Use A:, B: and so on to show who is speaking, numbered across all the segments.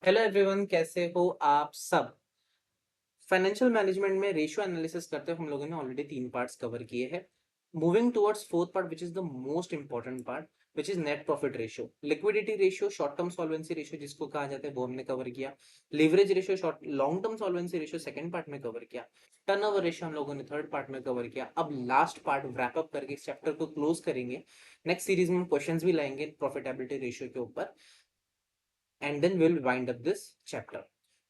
A: Hello everyone, कैसे हो आप सब। फाइनेंशियल मैनेजमेंट में रेशियो एनालिसिस करते हुए हम लोगों ने ऑलरेडी 3 पार्ट्स कवर किए हैं। Moving towards fourth part which is the most important part, which is net profit ratio, liquidity ratio, short term solvency ratio जिसको कहा जाता है वो हमने कवर किया। Leverage ratio, short long term solvency ratio second part में cover किया। Turnover ratio हम लोगों ने थर्ड पार्ट में कवर किया। अब लास्ट पार्ट रैप अप करके इस चैप्टर को क्लोज करेंगे। नेक्स्ट सीरीज में क्वेश्चंस भी लाएंगे प्रॉफिटेबिलिटी रेशियो के ऊपर, and then we'll wind up this chapter.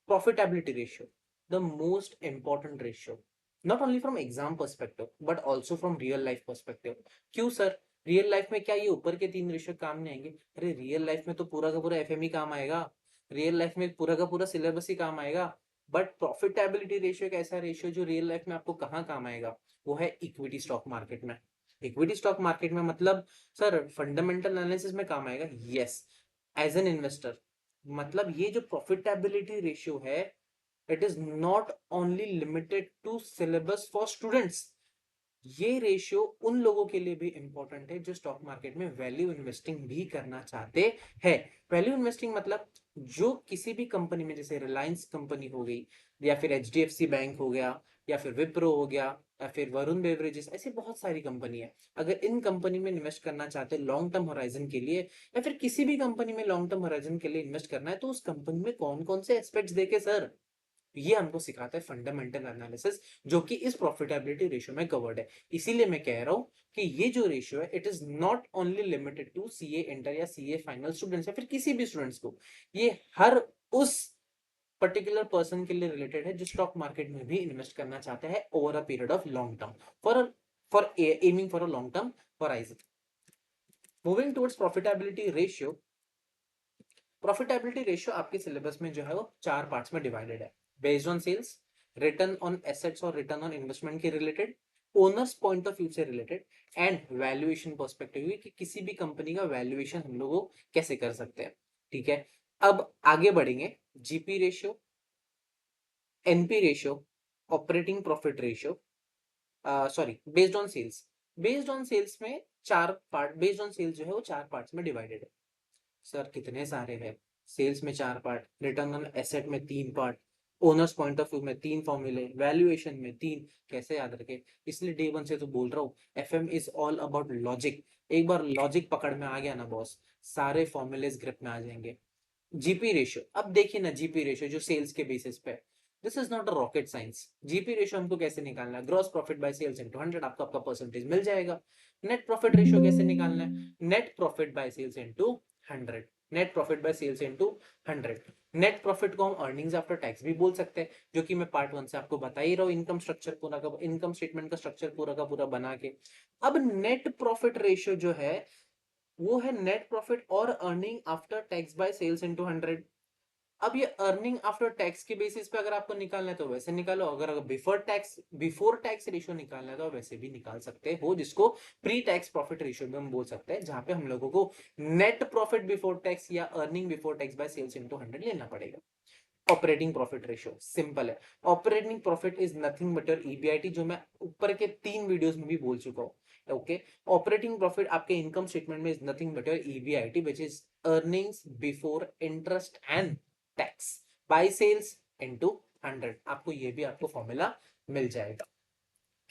A: Profitability ratio, the most important ratio, not only from exam perspective but also from real life perspective. क्यों sir, real life में क्या ये ऊपर के 3 रेशियो काम नहीं आएंगे? अरे रियल लाइफ में तो पूरा का पूरा एफएमई काम आएगा, रियल लाइफ में पूरा का पूरा सिलेबस ही काम आएगा। बट प्रॉफिटेबिलिटी रेशियो एक ऐसा रेशियो जो रियल लाइफ में आपको कहाँ काम आएगा, वो है इक्विटी स्टॉक मार्केट में। इक्विटी स्टॉक मार्केट में मतलब सर फंडामेंटल एनालिसिस में काम आएगा, यस, एज एन इन्वेस्टर। मतलब ये जो प्रॉफिटेबिलिटी रेशियो है, it is not only limited to syllabus for students. ये रेशियो उन लोगों के लिए भी इंपॉर्टेंट है जो स्टॉक मार्केट में वैल्यू इन्वेस्टिंग भी करना चाहते हैं। वैल्यू इन्वेस्टिंग मतलब जो किसी भी कंपनी में, जैसे रिलायंस कंपनी हो गई, या फिर एचडीएफसी बैंक हो गया, या फिर विप्रो हो गया, या फिर वरुण बेवरेजेस, ऐसी बहुत सारी कंपनी है। अगर इन कंपनी में इन्वेस्ट करना चाहते हैं लॉन्ग टर्म होराइजन के लिए, या फिर किसी भी कंपनी में लॉन्ग टर्म होराइजन के लिए इन्वेस्ट करना है, तो उस कंपनी में कौन कौन से एस्पेक्ट्स देखे सर, ये हमको सिखाता है फंडामेंटल एनालिसिस, जो कि इस प्रॉफिटेबिलिटी रेशियो में कवर्ड है। इसीलिए मैं कह रहा हूं कि ये जो रेशियो है, it is not only limited to CA inter या सीए फाइनल स्टूडेंट्स या फिर किसी भी स्टूडेंट्स को, ये हर उस पर्टिकुलर पर्सन के लिए रिलेटेड है जो स्टॉक मार्केट में भी इन्वेस्ट करना चाहते हैं over a period of long term, for aiming for a long term horizon. Moving towards profitability ratio, profitability ratio आपके सिलेबस में जो है वो 4 पार्ट्स में डिवाइडेड है। Based on sales, return on assets और रिटर्न ऑन इन्वेस्टमेंट के related, owners point of view से रिलेटेड, एंड वैल्यूएशन पर्सपेक्टिव कि किसी भी कंपनी का वैल्यूएशन हम लोग कैसे कर सकते हैं। ठीक है, अब आगे बढ़ेंगे। GP ratio, NP ratio, operating profit ratio, sorry based on sales. Based on sales में 4 पार्ट, बेस्ड ऑन सेल्स जो है वो 4 पार्ट्स में डिवाइडेड है। सर कितने सारे हैं, सेल्स में 4 पार्ट, रिटर्न ऑन एसेट में 3 part, owners point of view में 3 फॉर्मूले, वैल्यूएशन में 3, कैसे याद रखे? इसलिए डे वन से तो बोल रहा हूँ, FM is all about logic. एक बार लॉजिक पकड़ में आ गया ना बॉस, सारे फॉर्मूलेज ग्रिप में आ जाएंगे। जीपी रेशियो, अब देखिए ना, जीपी रेशियो जो सेल्स के बेसिस पे, this is not a rocket science. GP ratio हमको कैसे निकालना है? Gross profit by sales into 100, आपको आपका परसेंटेज मिल जाएगा। नेट प्रॉफिट रेशियो कैसे निकालना है? Net profit by sales into 100, net profit by sales into 100। Net profit को हम अर्निंग्स आफ्टर टैक्स भी बोल सकते हैं, जो कि मैं पार्ट 1 से आपको बता ही रहा हूँ, इनकम स्ट्रक्चर पूरा का, इनकम स्टेटमेंट का स्ट्रक्चर पूरा का पूरा बना के। अब नेट प्रॉफिट रेशियो जो है वो है नेट प्रॉफिट और earning after tax by sales into 100। अब ये अर्निंग आफ्टर टैक्स के बेसिस पे अगर आपको निकालना है तो वैसे निकालो, अगर बिफोर टैक्स रेशियो निकालना है तो वैसे भी निकाल सकते हो, जिसको प्री टैक्स प्रॉफिट रेशियो भी हम बोल सकते हैं, जहां पे हम लोगों को नेट प्रॉफिट बिफोर टैक्स या earning before tax by sales into 100 लेना पड़ेगा। ऑपरेटिंग प्रॉफिट रेशियो सिंपल है। Operating profit is nothing but your EBIT, जो मैं ऊपर के 3 वीडियोस में भी बोल चुका हूं। ओके, ऑपरेटिंग प्रॉफिट आपके इनकम स्टेटमेंट में is nothing but your EBIT, which is earnings before interest and tax by sales into 100। आपको ये भी आपको फॉर्मूला मिल जाएगा।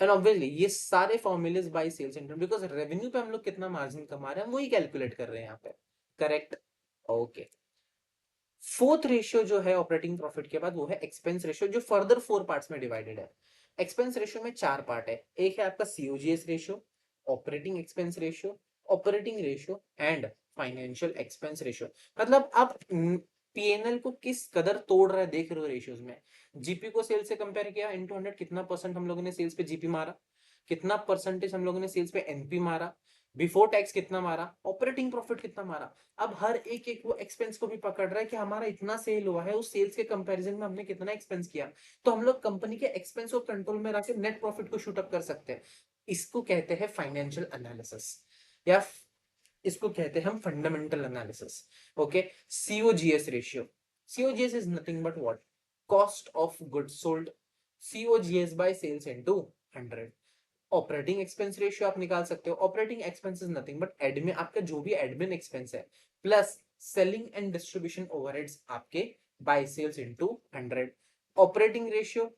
A: एंड ऑब्वियसली ये सारे formulas by sales into, because revenue पे हम लोग कितना मार्जिन कमा रहे हैं वही कैलकुलेट कर रहे हैं यहाँ पे। Correct, okay. फोर्थ रेशियो जो है ऑपरेटिंग प्रॉफिट के बाद, वो है एक्सपेंस रेशियो, जो फर्दर 4 पार्ट्स में डिवाइडेड है। एक्सपेंस रेशियो में 4 पार्ट है। एक है आपका COGS ratio, operating expense ratio, operating ratio and financial expense ratio. मतलब आप पीएनएल को किस कदर तोड़ रहे देख रहे हो रेशियोज में। जीपी को सेल्स से कंपेयर किया इनटू 100, कितना परसेंट हम लोगों ने सेल्स पे जीपी मारा, कितना परसेंटेज हम लोगों ने सेल्स पे एनपी मारा, बिफोर टैक्स कितना मारा, ऑपरेटिंग प्रॉफिट कितना मारा। अब हर एक एक वो एक्सपेंस को भी पकड़ रहा है कि हमारा इतना सेल हुआ है, उस सेल्स के कंपैरिजन में हमने कितना एक्सपेंस किया, तो हम लोग कंपनी के एक्सपेंस को कंट्रोल में रख के नेट प्रॉफिट को शूट अप कर सकते हैं। इसको कहते हैं फाइनेंशियल एनालिसिस, या इसको कहते हैं हम fundamental analysis. Okay, COGS ratio, COGS is nothing but what, cost of goods sold, COGS by sales into 100। Operating expense ratio आप निकाल सकते हो। Operating expense is nothing but admin, आपका जो भी एडमिन एक्सपेंस है, plus selling and distribution overheads आपके by sales into 100. Operating ratio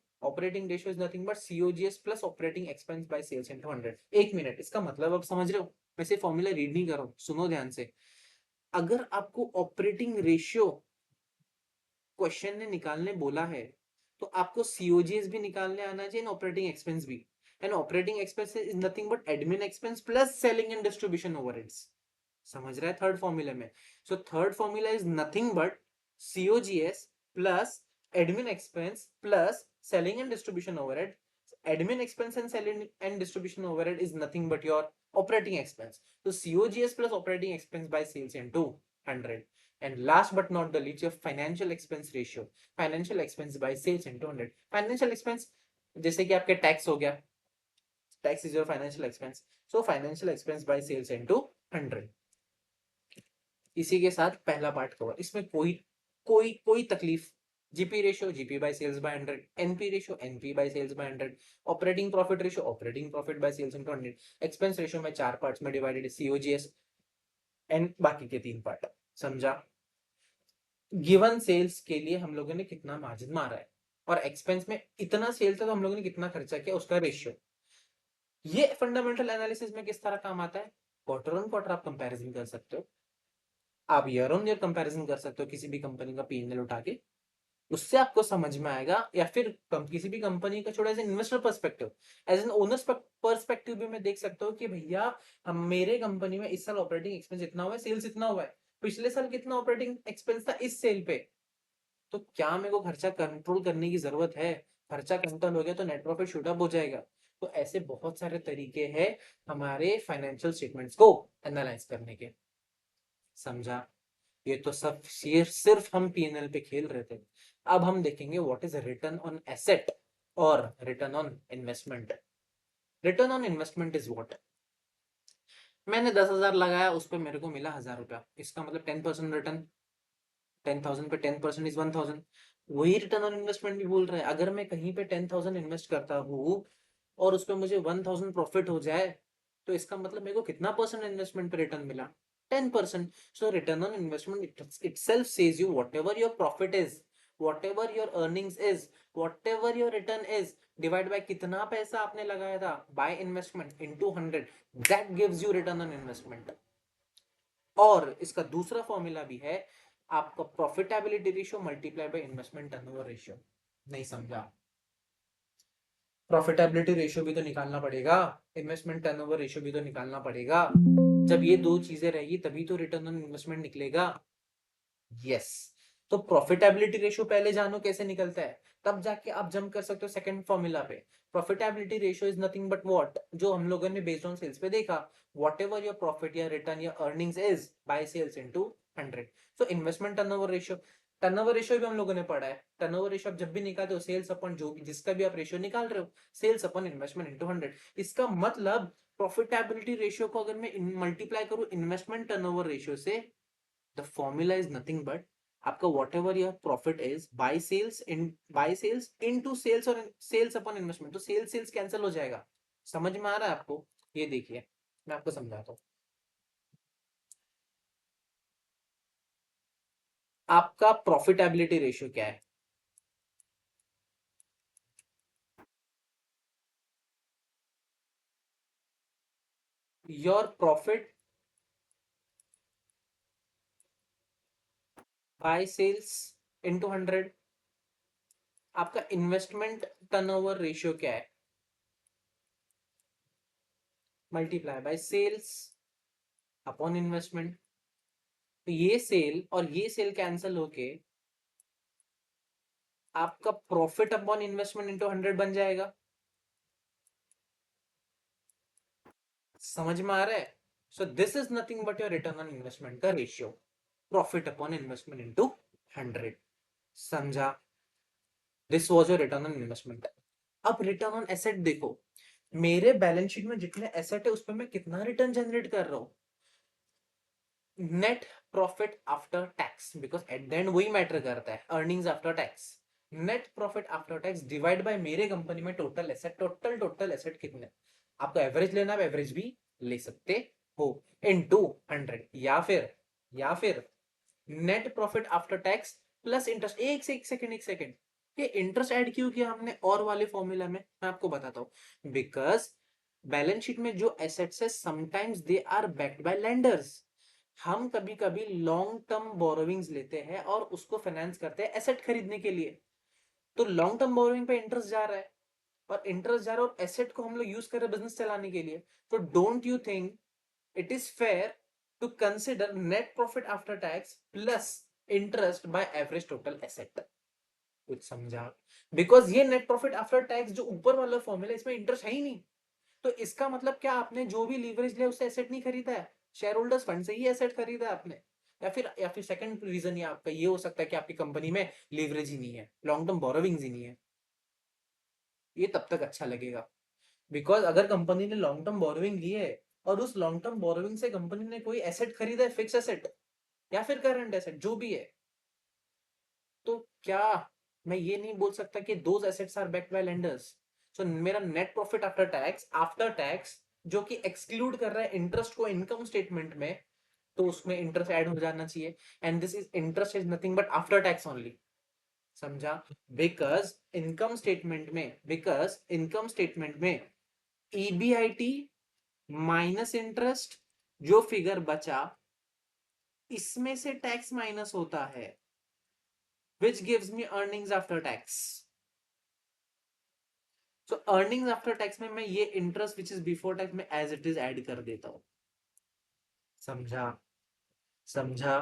A: is nothing but COGS plus operating expense by sales into 100. एक मिनट, इसका मतलब आप समझ रहे हो? मैं सिर्फ फॉर्मूला रीड नहीं कर रहा हूँ, सुनो ध्यान से। अगर आपको ऑपरेटिंग रेशियो क्वेश्चन ने निकालने बोला है तो आपको सीओजीएस भी निकालने आना चाहिए, ऑपरेटिंग एक्सपेंस भी। And operating expense is nothing but admin expense plus selling and distribution overheads. समझ रहा है थर्ड फॉर्मूला में? So third formula is nothing but COGS plus admin expense plus selling and distribution overhead. Admin expense and selling and distribution overhead is nothing but your operating expense. So COGS plus operating expense by sales into 100. And last but not the least, your financial expense ratio. Financial expense by sales into 100. Financial expense जैसे कि आपके tax हो गया, tax is your financial expense, so financial expense by sales into 100। इसी के साथ पहला part cover. इसमें कोई कोई कोई तकलीफ। GP ratio GP by sales by 100, NP ratio NP by sales by 100, operating profit ratio operating profit by sales into 100। Expense ratio में 4 पार्ट्स में डिवाइडेड है, सीओजीएस एंड बाकी के 3 पार्ट। समझा? गिवन सेल्स के लिए हम लोगों ने कितना मार्जिन मारा है और एक्सपेंस में इतना सेल्स है तो हम लोगों ने कितना खर्चा किया, उसका रेशियो। ये फंडामेंटल एनालिसिस में किस तरह काम आता है? क्वार्टर ऑन क्वार्टर आप कंपैरिजन कर सकते हो, आप ईयर ऑन ईयर कंपैरिजन कर सकते हो किसी भी कंपनी का पीएनएल उठा के, उससे आपको समझ में आएगा। या फिर किसी भी कंपनी का छोड़ा as an investor perspective, as an owners perspective भी मैं देख सकता हूँ कि भैया हम मेरे कंपनी में इस साल ऑपरेटिंग एक्सपेंस इतना हुआ है, सेल्स इतना हुआ है, पिछले साल कितना ऑपरेटिंग एक्सपेंस था इस सेल पे, तो क्या मेरे को खर्चा कंट्रोल करने की जरूरत है? खर्चा कंट्रोल हो गया तो नेट प्रॉफिट शूट अप हो जाएगा। तो ऐसे बहुत सारे तरीके हैं हमारे फाइनेंशियल स्टेटमेंट्स को एनालाइज करने के। समझा? ये तो सब सिर्फ हम पीएनएल पे खेल रहे थे। अब हम देखेंगे what is return on asset और return on investment. Return on investment is what? मैंने 10,000 लगाया, उस पर मेरे को मिला 1,000 रुपया, इसका मतलब 10% रिटर्न। 10,000 पे 10% इज 1,000। वही रिटर्न ऑन इन्वेस्टमेंट भी बोल रहा है। अगर मैं कहीं पे 10,000 इन्वेस्ट करता हूँ और उस पर मुझे 1,000 प्रॉफिट हो जाए तो इसका मतलब मेरे को कितना परसेंट इन्वेस्टमेंट पे रिटर्न मिला? 10%। So return on investment itself says you whatever your profit is, whatever your earnings is, whatever your return is, divide by कितना पैसा आपने लगाया था by investment into 100, that gives you return on investment. और इसका दूसरा formula भी है, आपका profitability ratio multiply by investment turnover ratio. नहीं समझा? प्रॉफिटेबिलिटी रेशियो भी तो निकालना पड़ेगा, इन्वेस्टमेंट टर्नओवर रेशियो भी तो निकालना पड़ेगा। जब ये दो चीजें रहेगी तभी तो रिटर्न ऑन इन्वेस्टमेंट निकलेगा। यस। तो प्रॉफिटेबिलिटी रेशियो पहले जानो कैसे निकलता है, तब जाके आप जंप कर सकते हो सेकंड फॉर्मूला पे। Profitability ratio is nothing but what, जो हम लोगों ने बेस्ड ऑन सेल्स पे देखा, व्हाटएवर योर प्रॉफिट या रिटर्न या earnings is by sales into 100। So investment turnover ratio, turnover ratio भी हम लोगों ने पढ़ा है। टर्नओवर रेशियो आप जब भी निकालते हो सेल्स अपन जो भी जिसका भी आप रेशियो निकाल रहे हो, सेल्स अपन इन्वेस्टमेंट इनटू 100। इसका मतलब प्रॉफिटेबिलिटी रेशियो को अगर मैं मल्टीप्लाई करूं इन्वेस्टमेंट टर्नओवर रेशियो से, the formula is nothing but आपका whatever your profit is by sales into sales और सेल्स अपॉन इन्वेस्टमेंट। तो सेल्स सेल्स कैंसिल हो जाएगा। समझ में आ रहा है आपको? ये देखिए मैं आपको समझाता हूँ। आपका प्रॉफिटेबिलिटी रेशियो क्या है? Your profit by sales into 100। आपका इन्वेस्टमेंट टर्नओवर रेशियो क्या है? Multiply by sales upon investment. तो ये सेल और ये सेल कैंसिल होके आपका प्रॉफिट अपॉन इन्वेस्टमेंट इनटू 100 बन जाएगा। समझ में आ रहा है? So this is nothing but your return on investment का ratio, profit upon investment into 100। समझा? This was your return on investment. अब रिटर्न ऑन एसेट देखो, मेरे बैलेंस शीट में जितने एसेट है उस पर मैं कितना रिटर्न जनरेट कर रहा हूं? Net profit after tax, because at the end वही मैटर करता है, earnings after tax. Net profit after tax divide by मेरे कंपनी में टोटल एसेट, टोटल एसेट कितने। आपको एवरेज लेना है, एवरेज भी ले सकते हो, इनटू 100। या फिर net profit after tax plus interest. एक सेकंड, ये इंटरेस्ट ऐड क्यों किया हमने और वाले फॉर्मूला में, मैं आपको बताता हूँ। बिकॉज बैलेंस शीट में जो एसेट्स है sometimes they are backed by lenders. हम कभी कभी लॉन्ग टर्म बोरोविंग्स लेते हैं और उसको फाइनेंस करते हैं एसेट खरीदने के लिए। तो लॉन्ग टर्म बोरोविंग पे इंटरेस्ट जा रहा है, और इंटरेस्ट जा रहा है, और एसेट को हम लोग यूज कर रहे हैं बिजनेस चलाने के लिए। तो don't you think it is fair to consider net profit after tax plus interest by average total asset? कुछ समझा? बिकॉज ये नेट प्रॉफिट आफ्टर टैक्स जो ऊपर वाला फॉर्मूला, इसमें इंटरेस्ट है ही नहीं। तो इसका मतलब क्या, आपने जो भी लीवरेज लिया उससे एसेट नहीं खरीदा है, शेयर होल्डर्स फंड से ही एसेट खरीदा है आपने। या फिर सेकंड रीजन ये आपका ये हो सकता है कि आपकी कंपनी में लीवरेज ही नहीं है, लॉन्ग टर्म बोरोविंग्स ही नहीं है। ये तब तक अच्छा लगेगा, बिकॉज अगर कंपनी ने लॉन्ग टर्म बोरोविंग ली है और उस लॉन्ग टर्म बोरोविंग से कंपनी ने कोई एसेट खरीदा है, फिक्स एसेट या फिर करंट एसेट जो भी है, तो क्या मैं ये नहीं बोल सकता कि those assets are backed by lenders? So मेरा नेट प्रॉफिट आफ्टर टैक्स जो कि एक्सक्लूड कर रहा है इंटरेस्ट को इनकम स्टेटमेंट में, तो उसमें इंटरेस्ट ऐड हो जाना चाहिए। And this is interest is nothing but after tax only. समझा? बिकॉज इनकम स्टेटमेंट में ईबीआईटी माइनस इंटरेस्ट, जो फिगर बचा इसमें से टैक्स माइनस होता है, which gives me earnings after tax. So earnings after tax में मैं ये interest which is before tax में as it is ऐड कर देता हूं। समझा? समझा?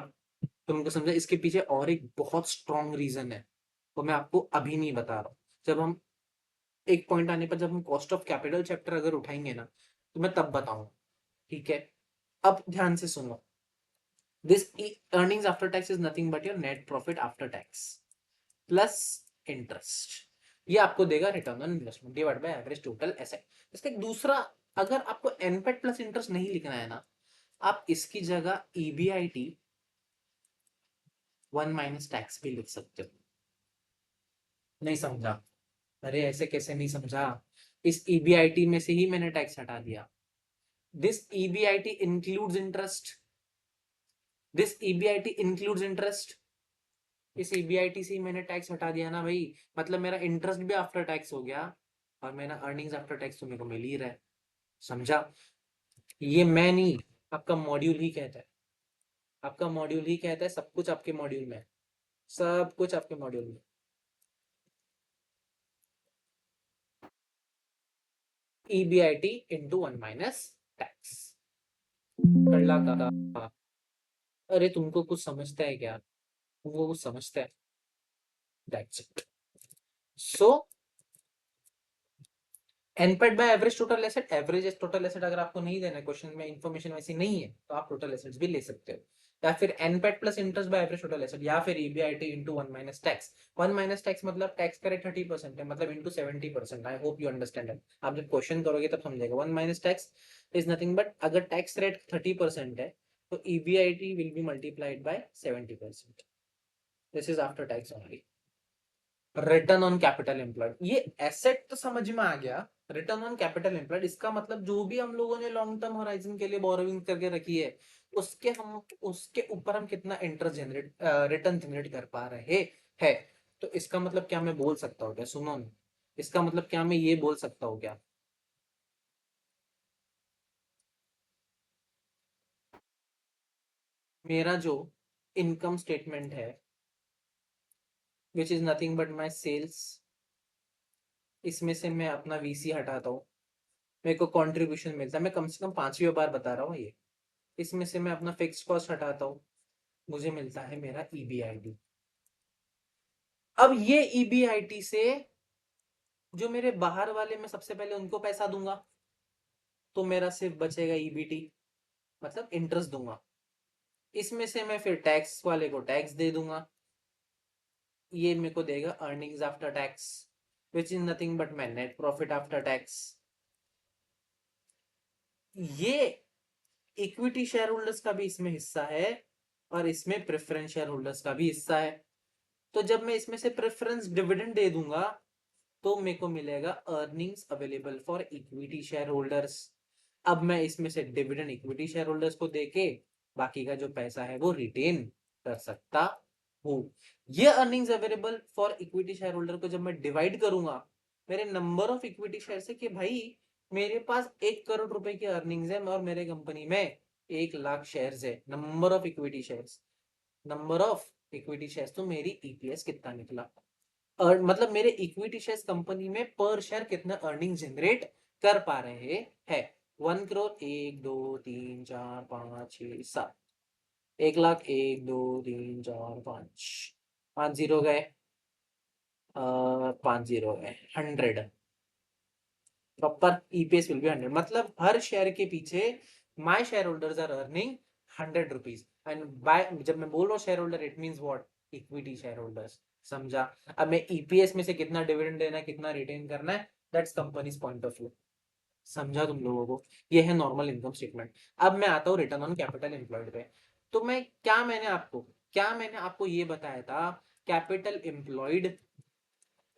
A: तुमको समझा? इसके पीछे और एक बहुत स्ट्रॉन्ग रीजन है, वो मैं आपको अभी नहीं बता रहा हूं। जब हम एक पॉइंट आने पर, जब हम कॉस्ट ऑफ कैपिटल चैप्टर अगर उठाएंगे ना, तो मैं तब बताऊंगा। ठीक है, अब ध्यान से सुनो। This earnings after tax is nothing but your net profit after tax plus interest. ये आपको देगा return on investment divide by average total asset. इसका एक दूसरा, अगर आपको एनपेट प्लस इंटरेस्ट नहीं लिखना है ना, आप इसकी जगह ईबीआईटी वन माइनस टैक्स भी लिख सकते हो। नहीं समझा? अरे ऐसे कैसे नहीं समझा? इस ईबीआईटी में से ही मैंने टैक्स हटा दिया। This EBIT includes interest, this EBIT includes interest. इस ईबीआईटी से ही मैंने टैक्स हटा दिया ना भाई, मतलब मेरा इंटरेस्ट भी आफ्टर टैक्स हो गया, और मेरा अर्निंग्स आफ्टर टैक्स तो मेरे को मिल ही रहा है। समझा? ये मैं नहीं, आपका मॉड्यूल ही कहता है। आपका मॉड्यूल ही कहता है, सब कुछ आपके मॉड्यूल में, सब कुछ आपके मॉड्यूल में। EBIT into one minus tax. करला का, अरे तुमको कुछ समझता है क्या? वो कुछ समझता है? That's it. So NPAT by average total asset, average total asset अगर आपको नहीं देना है, क्वेश्चन में इंफॉर्मेशन वैसी नहीं है, तो आप टोटल एसेट्स भी ले सकते हो। या फिर NPAT plus interest by average total asset, या फिर EBIT into one minus tax. One minus tax मतलब टैक्स का रेट 30% है, मतलब into 70%। I hope you understand it. आप जब क्वेश्चन करोगे तब समझेगा। One minus tax is nothing but, अगर टैक्स रेट 30% है तो EBIT will be multiplied by 70%। This is after tax only. Return on capital employed, ये एसेट तो समझ में आ गया। रिटर्न ऑन कैपिटल एम्प्लॉयड, इसका मतलब जो भी हम लोगों ने लॉन्ग टर्म होराइजन के लिए बोरोविंग करके रखी है, उसके ऊपर हम कितना इंटरेस्ट जनरेट, रिटर्न जनरेट कर पा रहे हैं। तो इसका मतलब क्या मैं बोल सकता हूँ क्या? सुनो ना, इसका मतलब क्या मैं ये बोल सकता हूँ क्या, मेरा जो इनकम स्टेटमेंट है which is nothing but my sales, इसमें से मैं अपना वीसी हटाता हूँ, मेरे को कंट्रीब्यूशन मिलता है। मैं कम से कम पांचवी बार बता रहा हूँ ये। इसमें से मैं अपना फिक्स कॉस्ट हटाता हूँ, मुझे मिलता है मेरा ईबीआईटी। अब ये ईबीआईटी से जो मेरे बाहर वाले, मैं सबसे पहले उनको पैसा दूंगा, तो मेरा सिर्फ बचेगा ईबीटी, मतलब इंटरेस्ट दूंगा। इसमें से मैं फिर टैक्स वाले को टैक्स दे दूंगा, ये मेरे को देगा earnings after tax which is nothing but my net profit after tax. ये इक्विटी शेयर होल्डर्स का भी इसमें हिस्सा है, और इसमें प्रेफरेंस शेयर होल्डर्स का भी हिस्सा है। तो जब मैं इसमें से प्रेफरेंस डिविडेंड दे दूंगा, तो मेरे को मिलेगा earnings available for equity share holders. अब मैं इसमें से डिविडेंड इक्विटी शेयर होल्डर्स को देके बाकी का जो पैसा है वो रिटेन कर सकता हूँ। ये earnings available for equity share holder को जब मैं डिवाइड करूंगा मेरे नंबर ऑफ इक्विटी शेयर से कि भाई मेरे पास 1 करोड़ रुपए की अर्निंग्स है और मेरे कंपनी में 1 लाख शेयर्स है, number of equity shares, number of equity shares, तो मेरी ईपीएस कितना निकला, मतलब मेरे इक्विटी शेयर्स कंपनी में पर शेयर कितना अर्निंग जनरेट कर पा रहे हैं। 1 करोड़, 1 2 3 4 5 6 7, 1 लाख, 1 2 3 4 5, 5 जीरो गए, 5 जीरो गए, 100, प्रॉपर ईपीएस विल बी 100, मतलब हर शेयर के पीछे my shareholders are earning 100 rupees. And by, जब मैं बोल रहा हूँ shareholder it means what, equity share holders, समझा। अब मैं ईपीएस में से कितना डिविडेंड देना है, कितना रिटेन करना है, that's companies point of view, समझा तुम लोगों को। ये है नॉर्मल इनकम स्टेटमेंट। अब मैं आता हूँ रिटर्न ऑन कैपिटल एम्प्लॉयड पे। तो मैं मैंने आपको ये बताया था, capital employed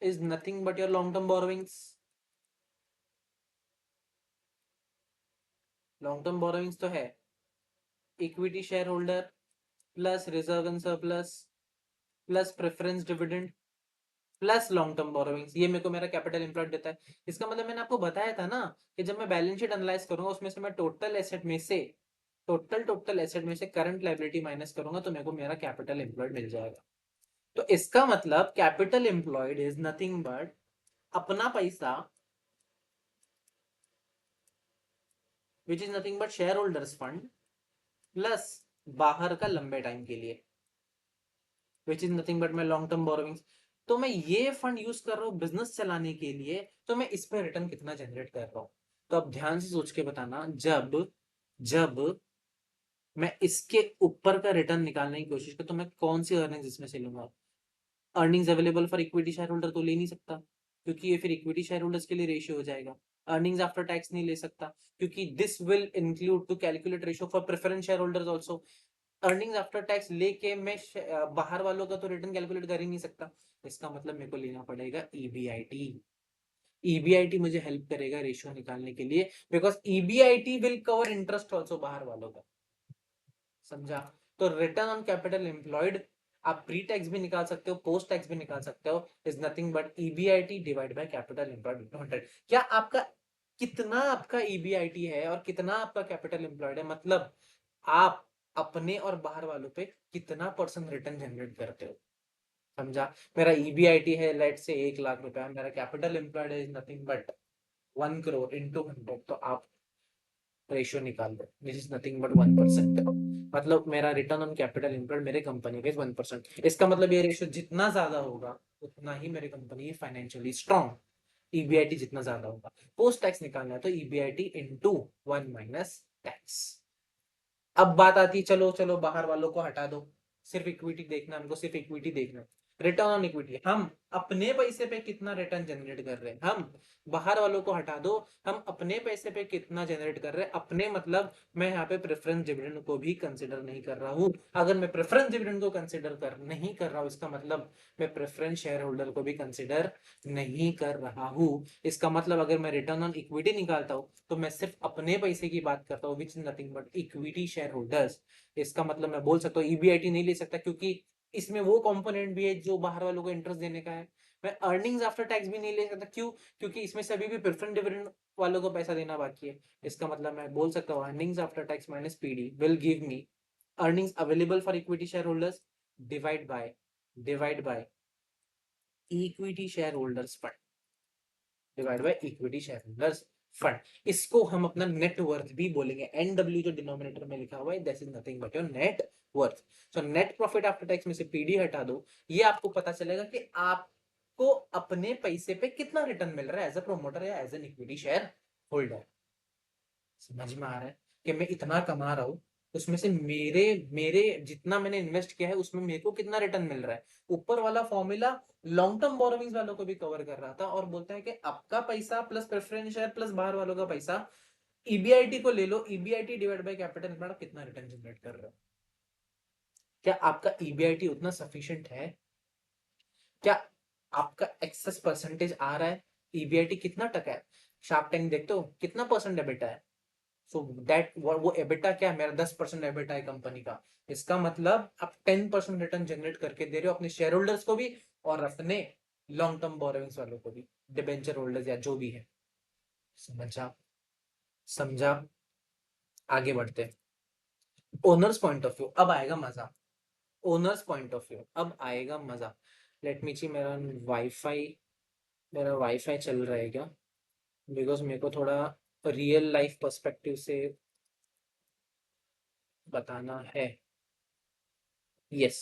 A: is nothing but your long term borrowings. Long term borrowings तो है equity share holder plus reserve and surplus plus preference dividend plus long term borrowings, ये मेरे को मेरा कैपिटल एम्प्लॉयड देता है। इसका मतलब मैंने आपको बताया था ना कि जब मैं बैलेंस शीट एनालाइज करूंगा उसमें से मैं टोटल एसेट में से करंट लायबिलिटी माइनस करूंगा तो मेरे को मेरा कैपिटल एम्प्लॉयड मिल जाएगा। तो इसका मतलब capital employed is nothing but अपना पैसा विच is nothing but share holders fund plus बाहर का लंबे टाइम के लिए विच is nothing but my long term borrowings. तो मैं ये फंड यूज कर रहा हूँ बिजनेस चलाने के लिए, तो मैं इस पे रिटर्न कितना जनरेट कर रहा हूँ। तो अब ध्यान से सोच के बताना, जब जब मैं इसके ऊपर का रिटर्न निकालने की कोशिश कर तो मैं कौन सी अर्निंग्स इसमें से लूंगा। Earnings available for equity share holder तो ले नहीं सकता क्योंकि ये फिर इक्विटी शेयर होल्डर्स के लिए रेशियो हो जाएगा। अर्निंग्स आफ्टर टैक्स नहीं ले सकता क्योंकि this will include to calculate ratio for preference share holders also. Earnings after tax लेके मैं बाहर वालों का तो रिटर्न कैलकुलेट कर ही नहीं सकता। इसका मतलब मेरे को लेना पड़ेगा ईबीआईटी। ईबीआईटी मुझे हेल्प करेगा रेशियो निकालने के लिए, because EBIT will cover interest also बाहर वालों का, समझा। तो रिटर्न ऑन कैपिटल एम्प्लॉयड आप प्री टैक्स भी निकाल सकते हो, पोस्ट टैक्स भी निकाल सकते हो, is nothing but EBIT divide by capital employed into 100। क्या आपका कितना आपका ईबीआईटी है और कितना आपका कैपिटल एम्प्लॉयड है, मतलब आप अपने और बाहर वालों पे कितना परसेंट रिटर्न जनरेट करते हो, समझा। मेरा ईबीआईटी है लेट से 1 लाख रुपया, मेरा capital employed is nothing but 1 crore into 100, तो आप रेशियो निकाल दो, दिस इज नथिंग बट 1%। मतलब मेरा रिटर्न ऑन कैपिटल एम्प्लॉयड मेरे कंपनी का 1%। इसका मतलब ये रेशियो जितना ज्यादा होगा उतना ही मेरी कंपनी फाइनेंशियली स्ट्रॉन्ग, ईबीआईटी जितना ज्यादा होगा। पोस्ट टैक्स निकालना है तो ईबीआईटी इंटू 1 - टैक्स। अब बात आती है, चलो चलो बाहर वालों को हटा दो, सिर्फ इक्विटी देखना, हमको सिर्फ इक्विटी देखना है। रिटर्न ऑन इक्विटी, हम अपने पैसे पे कितना रिटर्न जनरेट कर रहे हैं, हम बाहर वालों को हटा दो, हम अपने पैसे पे कितना जनरेट कर रहे हैं। अपने मतलब मैं यहाँ पे प्रेफरेंस डिविडेंड को भी कंसिडर नहीं कर रहा हूँ। अगर मैं प्रेफरेंस डिविडेंड को कंसिडर कर नहीं कर रहा हूँ इसका मतलब मैं प्रेफरेंस शेयर होल्डर को भी कंसिडर नहीं कर रहा हूँ। इसका मतलब अगर मैं रिटर्न ऑन इक्विटी निकालता हूँ तो मैं सिर्फ अपने पैसे की बात करता हूँ, विच is nothing but equity share holders. इसका मतलब मैं बोल सकता हूँ ईबीआईटी नहीं ले सकता क्योंकि इसमें वो कंपोनेंट भी है जो बाहर वालों को इंटरेस्ट देने का है। मैं अर्निंग्स आफ्टर टैक्स भी नहीं ले सकता, क्यों, क्योंकि इसमें से अभी भी प्रेफरेंस डिविडेंड वालों को पैसा देना बाकी है। इसका मतलब मैं बोल सकता हूँ earnings after tax minus PD will give me earnings available for equity share holders divide by equity share holders fund divide by equity share holders fund. इसको हम अपना नेट वर्थ भी बोलेंगे, एनडब्ल्यू जो डिनोमिनेटर में लिखा हुआ है that is nothing but your net worth. So net profit after tax में से पीडी हटा दो, ये आपको पता चलेगा कि आपको अपने पैसे पे कितना रिटर्न मिल रहा है एज अ प्रोमोटर या as an equity share holder. समझ में आ रहा है कि मैं इतना कमा रहा हूँ, उसमें से मेरे मेरे जितना मैंने इन्वेस्ट किया है उसमें मेरे को कितना रिटर्न मिल रहा है। ऊपर वाला फॉर्मूला लॉन्ग टर्म बोरोविंग्स वालों को भी कवर कर रहा था और बोलता है कि आपका पैसा प्लस प्रेफरेंस शेयर प्लस बाहर वालों का पैसा, ईबीआईटी को ले लो, EBIT divide by capital employed कितना रिटर्न जनरेट कर रहा है। क्या आपका ईबीआईटी उतना सफिशिएंट है? क्या आपका एक्सेस परसेंटेज आ रहा है? ईबीआईटी कितना टका है? शार्प टैंक देखते हो कितना परसेंट डेबिट है? सो दैट वो एबिटा क्या है, मेरा 10% एबिटा है कंपनी का, इसका मतलब आप 10% रिटर्न जनरेट करके दे रहे हो अपने शेयर होल्डर्स को भी और अपने लॉन्ग टर्म बोरोइंग्स वालों को भी, डिबेंचर होल्डर्स या जो भी है। समझा? समझा? आगे बढ़ते, ओनर्स पॉइंट ऑफ व्यू, अब आएगा मजा। ओनर्स पॉइंट ऑफ व्यू, अब आएगा मजा। लेट मी सी, वाईफाई मेरा वाईफाई चल रहा है क्या? बिकॉज मेरे को थोड़ा रियल लाइफ पर्सपेक्टिव से बताना है। यस,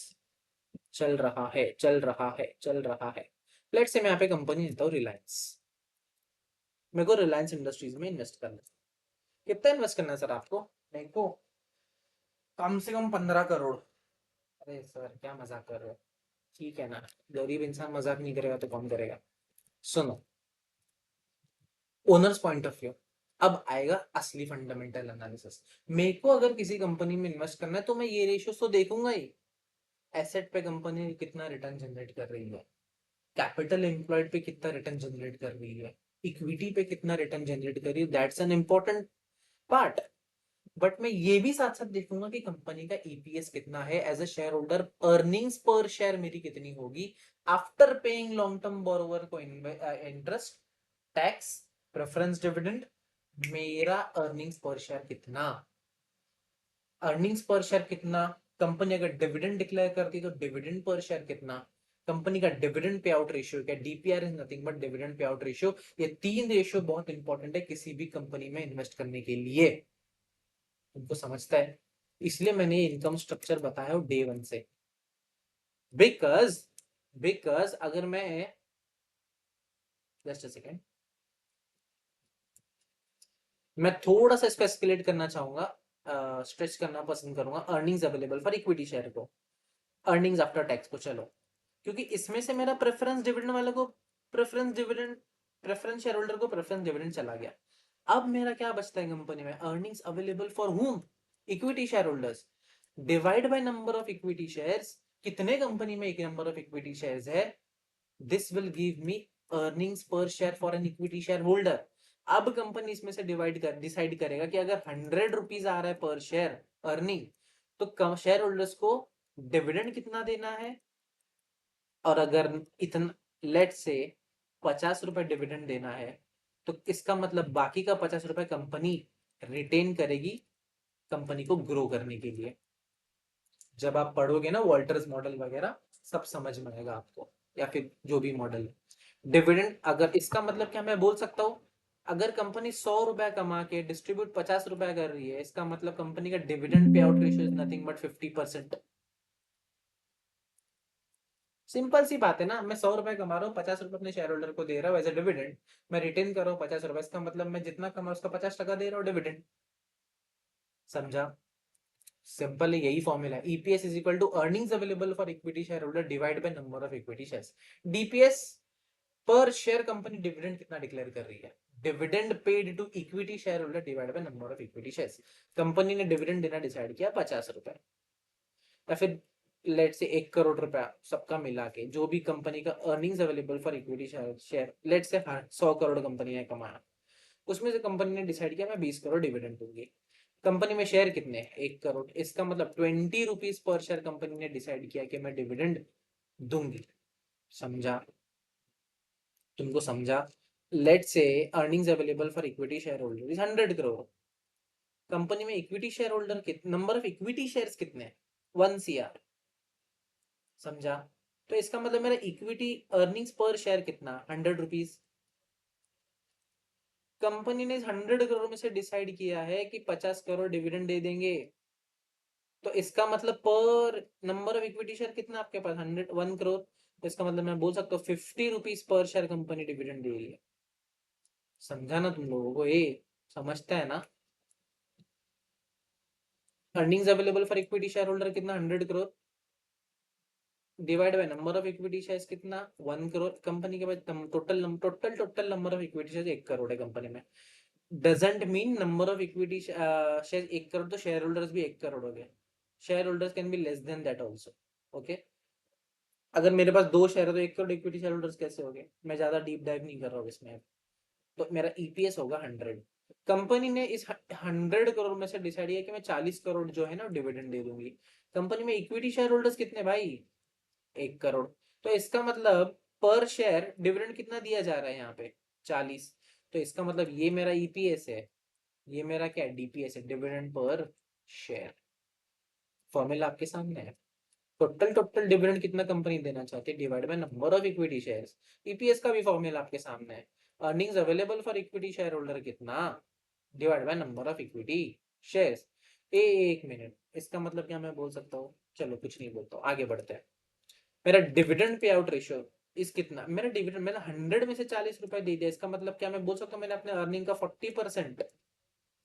A: चल रहा है, चल रहा है, चल रहा है। लेट से मैं यहाँ पे कंपनी लेता हूँ रिलायंस। मेरे को रिलायंस इंडस्ट्रीज में इन्वेस्ट करना है। कितना इन्वेस्ट करना है सर आपको? मेरे को कम से कम 15 करोड़। अरे सर क्या मजाक कर रहे हो? ठीक है ना, गरीब इंसान मजाक नहीं करेगा तो कौन करेगा? सुनो, ओनर्स पॉइंट ऑफ व्यू, अब आएगा असली फंडामेंटल एनालिसिस। मेरे को अगर किसी कंपनी में इन्वेस्ट करना है तो मैं ये रेशियो तो देखूंगा ही। एसेट पे कंपनी कितना रिटर्न जनरेट कर रही है, कैपिटल एम्प्लॉयड पे कितना रिटर्न जनरेट कर रही है, इक्विटी पे कितना रिटर्न जनरेट कर रही है, that's an important part. But मैं ये भी साथ साथ देखूंगा कि कंपनी का ईपीएस कितना है, as a shareholder earnings per share मेरी कितनी होगी after paying long term borrower को इंटरेस्ट, टैक्स, प्रेफरेंस डिविडेंड, मेरा अर्निंग्स पर शेयर कितना, अर्निंग्स पर शेयर कितना, कंपनी अगर डिविडेंड डिक्लेयर करती तो डिविडेंड पर शेयर कितना, कंपनी का डिविडेंड पे आउट रेशियो क्या, DPR is nothing but dividend pay out ratio. ये 3 रेशियो बहुत इंपॉर्टेंट है किसी भी कंपनी में इन्वेस्ट करने के लिए। तुमको समझता है? इसलिए मैंने इनकम स्ट्रक्चर बताया डे वन से। बिकॉज बिकॉज अगर मैं, जस्ट अ सेकेंड, मैं थोड़ा सा इसको एस्केलेट करना चाहूंगा, स्ट्रेच करना पसंद करूंगा earnings available for equity share को, अर्निंग्स आफ्टर टैक्स को। चलो, क्योंकि इसमें से मेरा प्रेफरेंस डिविडेंड वाले को preference dividend, preference share holder को प्रेफरेंस डिविडेंड चला गया। अब मेरा क्या बचता है कंपनी में, earnings available for whom, equity share holders, divide by number of equity shares, कितने कंपनी में एक नंबर ऑफ इक्विटी शेयर्स है, this will give me earnings per share for an equity share holder. अब company इसमें से decide करेगा कि अगर 100 रुपीज आ रहा है पर शेयर अर्निंग, तो शेयर होल्डर्स को डिविडेंड कितना देना है, और अगर इतना लेट से 50 रुपए डिविडेंड देना है, तो इसका मतलब बाकी का 50 रुपए कंपनी रिटेन करेगी कंपनी को ग्रो करने के लिए। जब आप पढ़ोगे ना वॉल्टर्स मॉडल वगैरह, सब समझ में आएगा आपको, या फिर जो भी मॉडल है डिविडेंड। अगर इसका मतलब क्या मैं बोल सकता हूँ, अगर कंपनी 100 रुपया कमा के डिस्ट्रीब्यूट 50 रुपया कर रही है, इसका मतलब कंपनी का dividend pay out ratio is nothing but 50%। Simple सी बात है ना, मैं 100 रुपए कमा रहा हूँ, 50 रुपए अपने शेयर होल्डर को दे रहा हूँ एज ए डिविडेंड, मैं रिटेन कर रहा हूँ 50 रुपए, इसका मतलब मैं जितना कमा उसका 50% दे रहा हूँ डिविडेंड। समझा? सिंपल है, यही फॉर्मूला है, EPS is equal to earnings available for equity share holder divide by number of equity shares. DPS per share company dividend कितना डिक्लेयर कर रही है, dividend paid to equity share holder divide by number of equity shares. Company ने dividend देना decide किया 50 रुपए, या फिर लेट से 1 करोड़ रुपया सबका मिला के, जो भी कंपनी का earnings available for equity share let से 100 करोड़ कंपनी ने कमाया, उसमें से कंपनी ने डिसाइड किया मैं 20 करोड़ डिविडेंड दूंगी। कंपनी में शेयर कितने, 1 करोड़, इसका मतलब 20 रुपीज पर शेयर कंपनी ने डिसाइड किया कि मैं डिविडेंड दूंगी। समझा? तुमको समझा? Let's say earnings available for equity share holder is 100 crore. Company में इक्विटी शेयर होल्डर कितने, नंबर ऑफ इक्विटी शेयर्स कितने, 1 CR। समझा? तो इसका मतलब मेरा इक्विटी अर्निंग्स पर शेयर कितना, 100 रुपीज। कंपनी ने 100 करोड़ में से डिसाइड किया है कि 50 करोड़ डिविडेंड दे देंगे, तो इसका मतलब पर नंबर ऑफ इक्विटी शेयर कितना आपके पास, 101 करोड़। तो इसका मतलब मैं बोल सकता हूँ 50 rupees per share company dividend दे रही है। समझा ना तुम लोगों को ये? समझता है ना? Earnings available for equity share holder कितना, 100 crore, divide by number of equity shares कितना, 1 करोड़। कंपनी के पास total number of equity shares 1 crore है कंपनी में। Doesn't mean number of equity share 1 crore, तो शेयर होल्डर्स भी 1 करोड़ हो गए। Share holders can be less than that also. Okay, अगर मेरे पास 2 शेयर है तो 1 करोड़ इक्विटी शेयर होल्डर्स कैसे हो गए, मैं ज्यादा डीप डाइव नहीं कर रहा हूँ इसमें। तो मेरा ईपीएस होगा 100। कंपनी ने इस 100 करोड़ में से डिसाइड किया कि मैं 40 करोड़ जो है ना डिविडेंड दे दूंगी। कंपनी में इक्विटी शेयर होल्डर्स कितने भाई? 1 करोड़। तो इसका मतलब पर शेयर डिविडेंड कितना दिया जा रहा है यहाँ पे? 40। तो इसका मतलब ये मेरा ईपीएस है, ये मेरा क्या है? डीपीएस है, डिविडेंड पर शेयर। फॉर्मूला आपके सामने है। टोटल डिविडेंड कितना कंपनी देना चाहती है divide by number of equity shares. EPS का भी फॉर्मूला आपके सामने है। Earnings available for equity share holder कितना divide by number of equity shares. एक मिनट, इसका मतलब क्या मैं बोल सकता हूँ? चलो कुछ नहीं बोलता हूँ, आगे बढ़ते हैं। मेरा डिविडेंड पे आउट रेशियो इस कितना, मेरा डिविडेंड मैंने 100 में से 40 रुपए दे दिया, इसका मतलब क्या मैं बोल सकता हूँ मैंने अपने अर्निंग का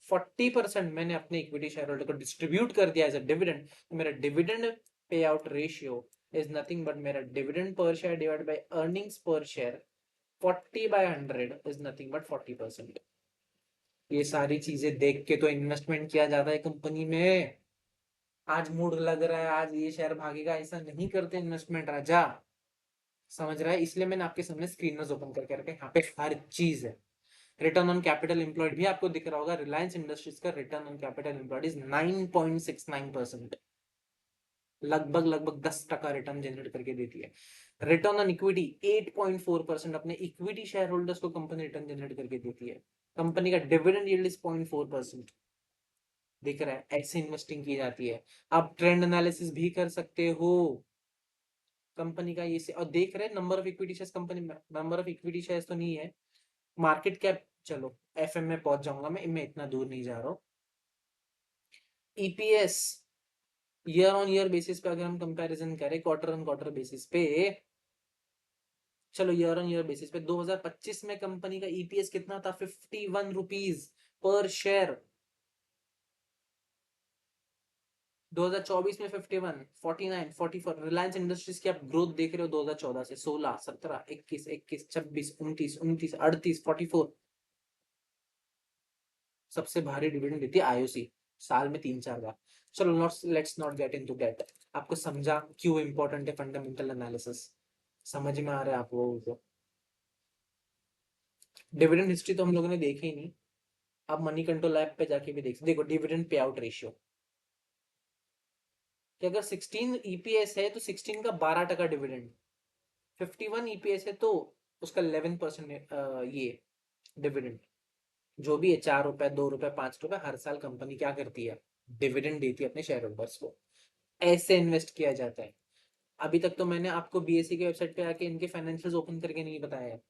A: 40% मैंने अपने इक्विटी शेयर होल्डर को डिस्ट्रीब्यूट कर दिया एज अ डिविडेंड। तो मेरा dividend pay out ratio is nothing but मेरा dividend per share divide by earnings per share. 40/100 is nothing but 40%। ये सारी चीजें देख के तो इन्वेस्टमेंट किया जाता है कंपनी में। आज मूड लग रहा है, आज ये शेयर भागेगा, ऐसा नहीं करते इन्वेस्टमेंट राजा। समझ रहा है? इसलिए मैंने आपके सामने स्क्रीनर्स ओपन करके रखे, यहाँ पे हर चीज है। रिटर्न ऑन कैपिटल एम्प्लॉयड भी आपको दिख रहा होगा, रिलायंस इंडस्ट्रीज का return on capital employed is 9.69%। लगभग लगभग 10% रिटर्न जनरेट करके देती है। रिटर्न ऑन इक्विटी 8.4%, अपने इक्विटी शेयर होल्डर्स को कंपनी रिटर्न जनरेट करके देती है। कंपनी का डिविडेंड यील्ड इज 0.4%। दिख रहा है? ऐसे इन्वेस्टिंग की जाती है। आप ट्रेंड एनालिसिस भी कर सकते हो कंपनी का ये से, और देख रहे हैं number of equity shares, company number of equity shares तो नहीं है, मार्केट कैप। चलो एफएम में पहुंच जाऊंगा मैं इतना दूर नहीं जा रहा हूँ। EPS year on year basis पे अगर हम कंपैरिजन करें, क्वार्टर ऑन क्वार्टर बेसिस पे, चलो ईयर ऑन ईयर बेसिस पे 2025 में कंपनी का ईपीएस कितना था? 51 रुपीज पर शेयर। 2024 में 51, 49, 44। रिलायंस इंडस्ट्रीज की आप ग्रोथ देख रहे हो 2014 से 16, 17, 21, 21, 26, 29, 29, 38, 44। सबसे भारी डिविडेंड देती है आईओसी, साल में 3-4 बार। चलो let's not get into that. आपको समझा क्यों इंपॉर्टेंट है फंडामेंटल एनालिसिस? समझ में आ रहा है आप लोगों को? डिविडेंड हिस्ट्री तो हम लोगों ने देखी ही नहीं। आप मनी कंट्रोल ऐप पे जाके भी देख, देखो डिविडेंड पे आउट रेशियो कि अगर 16 ईपीएस है तो 16 का 12% डिविडेंड। 51 ईपीएस है तो उसका 11% ये डिविडेंड। जो भी है, 4 रुपए, 2 रुपए, 5 रुपए, हर साल कंपनी क्या करती है? डिविडेंड देती है अपने शेयर होल्डर्स को। ऐसे इन्वेस्ट किया जाता है। अभी तक तो मैंने आपको बीएससी के वेबसाइट पे आके इनके फाइनेंशियल्स ओपन करके नहीं बताया है।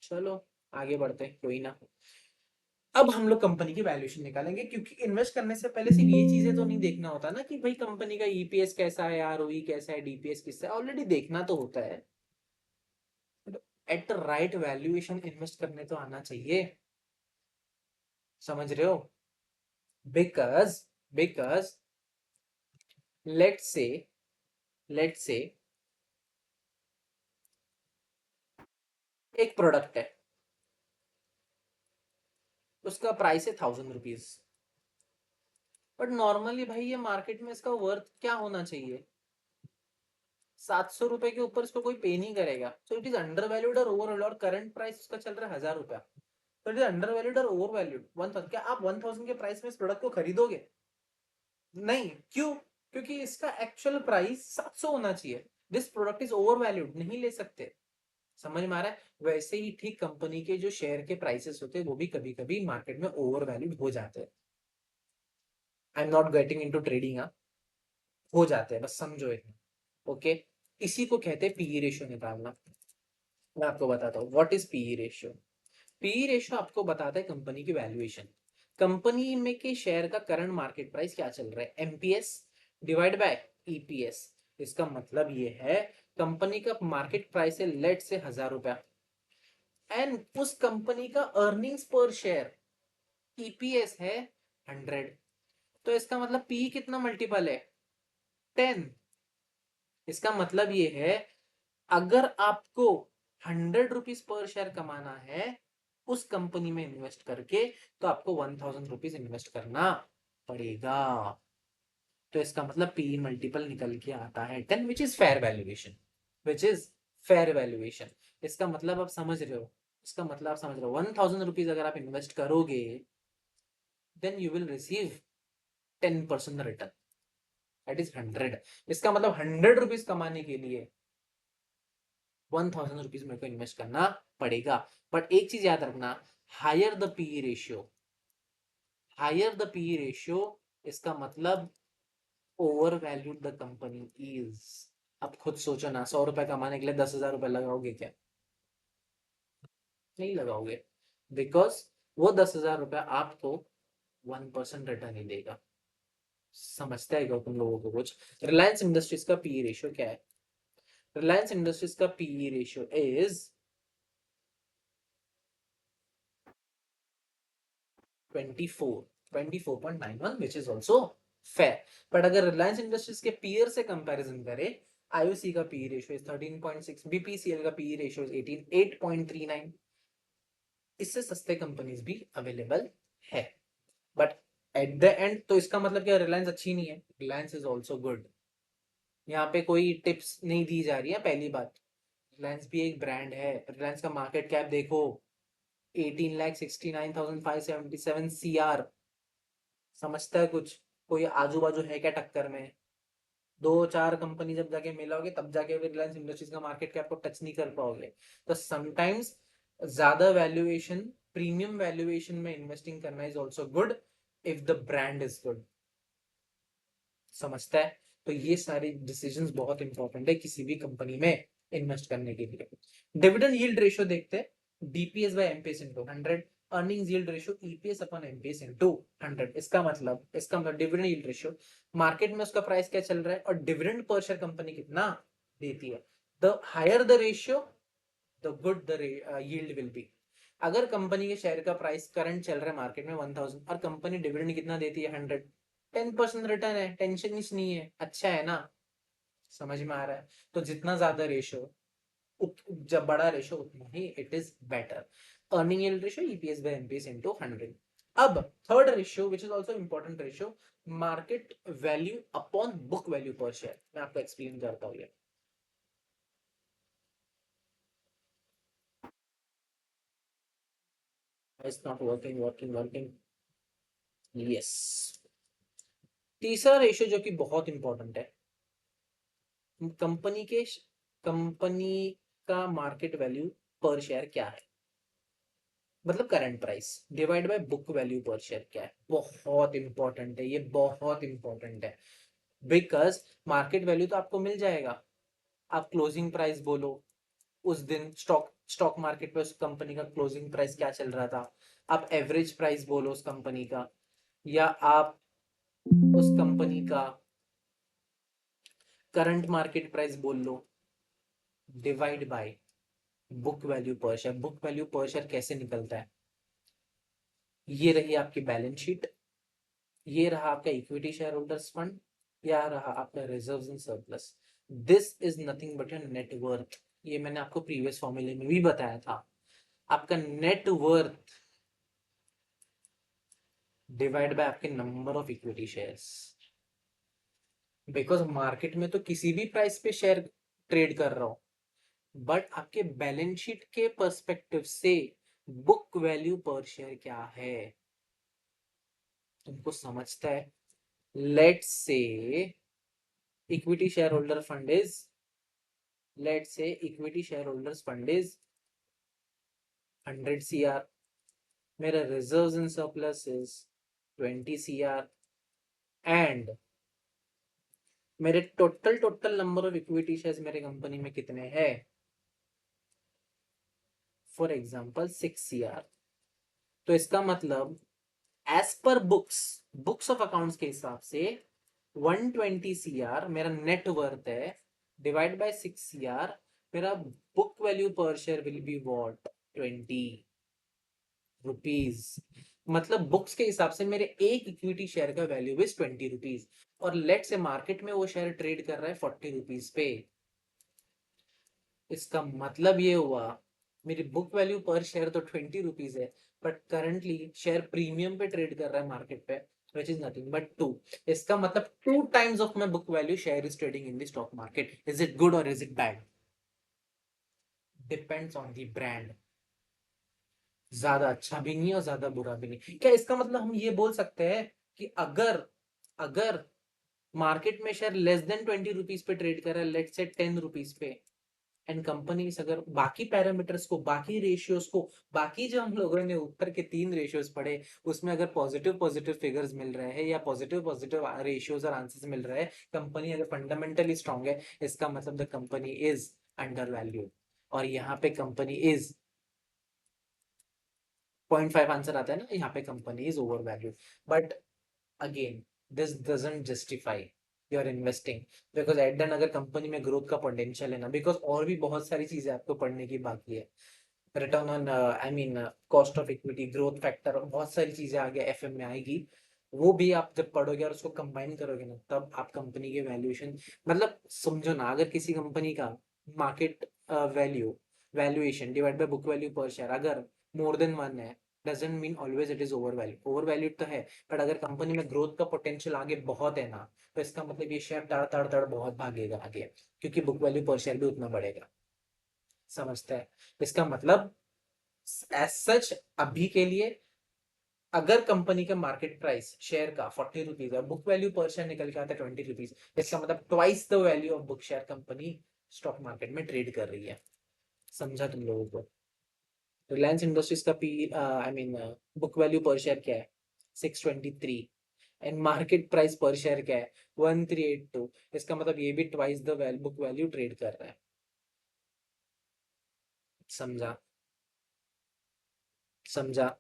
A: चलो आगे बढ़ते हैं, कोई ना। अब हम लोग कंपनी की वैल्यूएशन निकालेंगे, क्योंकि इन्वेस्ट करने से पहले सिर्फ ये चीजें तो नहीं देखना होता ना कि भाई कंपनी का ईपीएस कैसा है, आरओई कैसा है, डीपीएस किससा है, ऑलरेडी देखना तो होता है। At the right valuation invest करने तो आना चाहिए। समझ रहे हो? बिकॉज बिकॉज लेट्स से एक प्रोडक्ट है, उसका प्राइस है 1000 रुपीज। बट नॉर्मली भाई ये मार्केट में इसका वर्थ क्या होना चाहिए? 700 रुपए के ऊपर इसको कोई पे नहीं करेगा। So it is under valued और ओवर, और करंट प्राइस उसका चल रहा है 1000 रुपया। तो इट इज अंडर वैल्यूड और ओवर वैल्यूड 1000। क्या आप 1000 के प्राइस में इस प्रोडक्ट को खरीदोगे? नहीं। क्यों? क्योंकि इसका एक्चुअल प्राइस 700 होना चाहिए। This product is over valued, नहीं ले सकते। समझ में आ रहा है? वैसे ही ठीक कंपनी के जो शेयर के प्राइसेस होते हैं वो भी कभी कभी मार्केट में ओवर वैल्यूड हो जाते हैं। I am not getting into trading, हो जाते हैं, बस समझो इतना। ओके। इसी को कहते हैं पीई रेशियो निकालना। मैं आपको बताता हूँ what is PE ratio. PE ratio आपको बताता है कंपनी की वैल्यूएशन। कंपनी में के शेयर का करंट मार्केट प्राइस क्या चल रहा है, एमपीएस डिवाइड बाय ईपीएस। इसका मतलब ये है कंपनी का मार्केट प्राइस है लेट से 1000 रुपया, एंड उस कंपनी का अर्निंग्स पर शेयर ईपीएस है 100। तो इसका मतलब पी कितना मल्टीपल है? 10। इसका मतलब ये है अगर आपको 100 रुपीज पर शेयर कमाना है उस कंपनी में इन्वेस्ट करके, तो आपको 1000 रुपीज इन्वेस्ट करना पड़ेगा। तो इसका मतलब पी मल्टीपल निकल के आता है 10, which is fair valuation. Which is fair valuation. इसका मतलब आप समझ रहे हो? इसका मतलब आप समझ रहे हो, 1000 रुपीज अगर आप इन्वेस्ट करोगे then you will receive 10% return, that is 100। इसका मतलब 100 रुपीज कमाने के लिए 1000 रुपीज मेरे को इन्वेस्ट करना पड़ेगा। बट एक चीज याद रखना, higher the PE ratio, higher the PE ratio, इसका मतलब over valued the company is. अब खुद सोचो ना, 100 रुपए कमाने के लिए 10,000 रुपए लगाओगे क्या? नहीं लगाओगे, बिकॉज वो 10,000 रुपए आपको 1% रिटर्न ही देगा। समझता है क्या तुम लोगों को कुछ? रिलायंस इंडस्ट्रीज का पीई रेशियो क्या है? रिलायंस इंडस्ट्रीज का PE ratio is 24.91, which is also fair. But अगर रिलायंस इंडस्ट्रीज के पीयर से कंपैरिजन करें, आईओसी का पीई रेशियो इज 13.6, बीपीसीएल का पीई रेशियो इज 8.39। इससे सस्ते कंपनीज भी अवेलेबल है। बट एट द एंड तो इसका मतलब क्या रिलायंस अच्छी नहीं है? Reliance is also good. यहाँ पे कोई टिप्स नहीं दी जा रही है। पहली बात, रिलायंस भी एक ब्रांड है। रिलायंस का मार्केट कैप देखो, 18,69,577 CR। समझता है कुछ? कोई आजू बाजू है क्या टक्कर में? दो चार कंपनी जब जाके मिलोगे तब जाके रिलायंस इंडस्ट्रीज का मार्केट कैप को टच नहीं कर पाओगे। तो समटाइम्स ज्यादा वैल्यूएशन, प्रीमियम वैल्यूएशन में इन्वेस्टिंग करना is also good if the brand is good. समझता है? तो ये सारे डिसीजंस बहुत इंपॉर्टेंट है किसी भी कंपनी में इन्वेस्ट करने के लिए। डिविडेंड यील्ड रेशियो देखते हैं, DPS by MPS into 100, earnings yield ratio EPS upon MPS into 100। इसका मतलब डिविडेंड यील्ड रेशियो, मार्केट में उसका प्राइस क्या चल रहा है और डिविडेंड पर शेयर कंपनी कितना देती है। The higher the ratio the good the yield will be. अगर कंपनी के शेयर का प्राइस करंट चल रहा है मार्केट में 1000 और कंपनी डिविडेंड कितना देती है 100, 10% रिटर्न है, टेंशन ही नहीं है, अच्छा है ना? समझ में आ रहा है? तो जितना ज्यादा रेशियो, जब बड़ा रेशियो उतना ही it is better. Earning yield ratio EPS by MPS into 100। अब third ratio which is also important ratio, market value upon book value per share. मैं आपको एक्सप्लेन करता हूँ ये। It's not working. यस। तीसरा रेशियो जो कि बहुत इंपॉर्टेंट है, कंपनी के कंपनी का मार्केट वैल्यू पर शेयर क्या है, मतलब current price divide by book value per share क्या है। बहुत इंपॉर्टेंट है ये, बहुत इंपॉर्टेंट है। बिकॉज मार्केट वैल्यू तो आपको मिल जाएगा, आप क्लोजिंग प्राइस बोलो, उस दिन स्टॉक स्टॉक मार्केट पे उस कंपनी का क्लोजिंग प्राइस क्या चल रहा था, आप एवरेज प्राइस बोलो उस कंपनी का, या आप उस कंपनी का करंट मार्केट प्राइस बोल लो, divide by book value per share. Book value per share कैसे निकलता है? ये रही आपकी बैलेंस शीट, ये रहा आपका इक्विटी शेयर होल्डर्स फंड, या रहा आपका reserves and surplus. This is nothing but your net worth. ये मैंने आपको प्रीवियस फॉर्मूले में भी बताया था। आपका नेटवर्थ डिवाइड बाय आपके number of equity shares. Because market में तो किसी भी प्राइस पे शेयर ट्रेड कर रहा हो, बट आपके बैलेंस शीट के पर्सपेक्टिव से बुक वैल्यू पर शेयर क्या है, तुमको समझता है? Let's say equity share holder fund is, let's say equity shareholders fund is 100 CR, मेरा reserves and surplus is 20 CR, and मेरे total number of equity shares मेरे कंपनी में कितने हैं? For example 6 CR। तो इसका मतलब as per books of accounts के हिसाब से 120 CR मेरा नेट वर्थ है, डिवाइड बाय 6 CR, मेरा book value per share will be what, 20 rupees. मतलब बुक्स के हिसाब से मेरे एक इक्विटी शेयर का वैल्यू इज 20 रुपीज, और लेट से मार्केट में वो शेयर ट्रेड कर रहा है 40 रुपीज पे। इसका मतलब ये हुआ मेरी बुक वैल्यू पर शेयर तो 20 रुपीज है, बट करंटली शेयर प्रीमियम पे ट्रेड कर रहा है मार्केट पे, विच इज नथिंग बट 2। इसका मतलब 2 times of my book value share is trading in the stock market. Is it good और is it bad? Depends on the brand. ज्यादा अच्छा भी नहीं और ज्यादा बुरा भी नहीं। क्या इसका मतलब हम ये बोल सकते हैं कि अगर अगर मार्केट में शेयर लेस देन 20 रुपीज पे ट्रेड कर रहा है, लेट्स से 10 रुपीज पे, एंड कंपनीज अगर बाकी पैरामीटर्स को, बाकी रेशियोज को, बाकी जो हम लोगों ने ऊपर के 3 रेशियोज पढ़े उसमें अगर पॉजिटिव पॉजिटिव फिगर्स मिल रहे हैं या पॉजिटिव पॉजिटिव रेशियोज और आंसर्स मिल रहे हैं, कंपनी अगर फंडामेंटली स्ट्रांग है, इसका मतलब the company is under value. और यहाँ पे कंपनी इज 0.5 आंसर आता है ना, यहाँ पे company is over value. But again this doesn't justify your investing, because at then अगर कंपनी में ग्रोथ का पोटेंशियल है ना, बिकॉज और भी बहुत सारी चीजें आपको पढ़ने की बाकी है, return on I mean cost of equity, growth factor, बहुत सारी चीजें आगे एफएम में आएगी। वो भी आप जब पढ़ोगे और उसको कंबाइन करोगे ना, तब आप कंपनी के वैल्यूएशन, मतलब समझो ना, अगर किसी कंपनी का market value valuation divide by book value per share अगर मोर देन 1 है, doesn't mean always it is over value. Over valued तो है, बट अगर कंपनी में ग्रोथ का पोटेंशियल आगे बहुत है ना, तो इसका मतलब ये शेयर तड़ तड़ तड़ बहुत भागेगा आगे, क्योंकि बुक वैल्यू पर शेयर भी उतना बढ़ेगा। समझते हैं? इसका मतलब एज सच अभी के लिए, अगर कंपनी का मार्केट प्राइस शेयर का 40 रुपीज है, बुक वैल्यू पर शेयर निकल के आता है 20 रुपीज, इसका मतलब twice the value of book share company stock market में ट्रेड कर रही है। समझा तुम लोगों को? रिलायंस इंडस्ट्रीज का P I mean book value per share क्या है? 623, एंड मार्केट प्राइस पर शेयर क्या है? 1382। इसका मतलब ये भी twice the book value trade कर रहा है। समझा? समझा?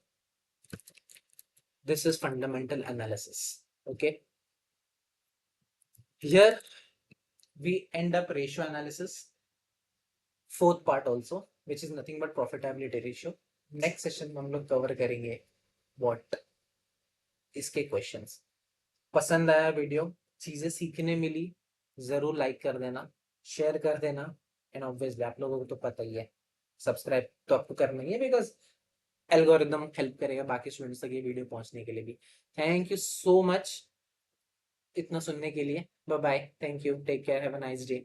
A: This is fundamental analysis. Okay, here we end up ratio analysis, fourth part also, which is nothing but profitability ratio. Next session में हम लोग कवर करेंगे व्हाट इसके क्वेश्चंस। पसंद आया वीडियो, चीजें सीखने मिली, जरूर लाइक कर देना, शेयर कर देना, एंड ऑब्वियसली आप लोगों को तो पता ही है, सब्सक्राइब तो आपको करना ही है, बिकॉज एल्गोरिदम हेल्प करेगा बाकी स्टूडेंट्स तक ये वीडियो पहुंचने के लिए भी। थैंक यू सो मच इतना सुनने के लिए। Bye bye, thank you, take care, have a nice day.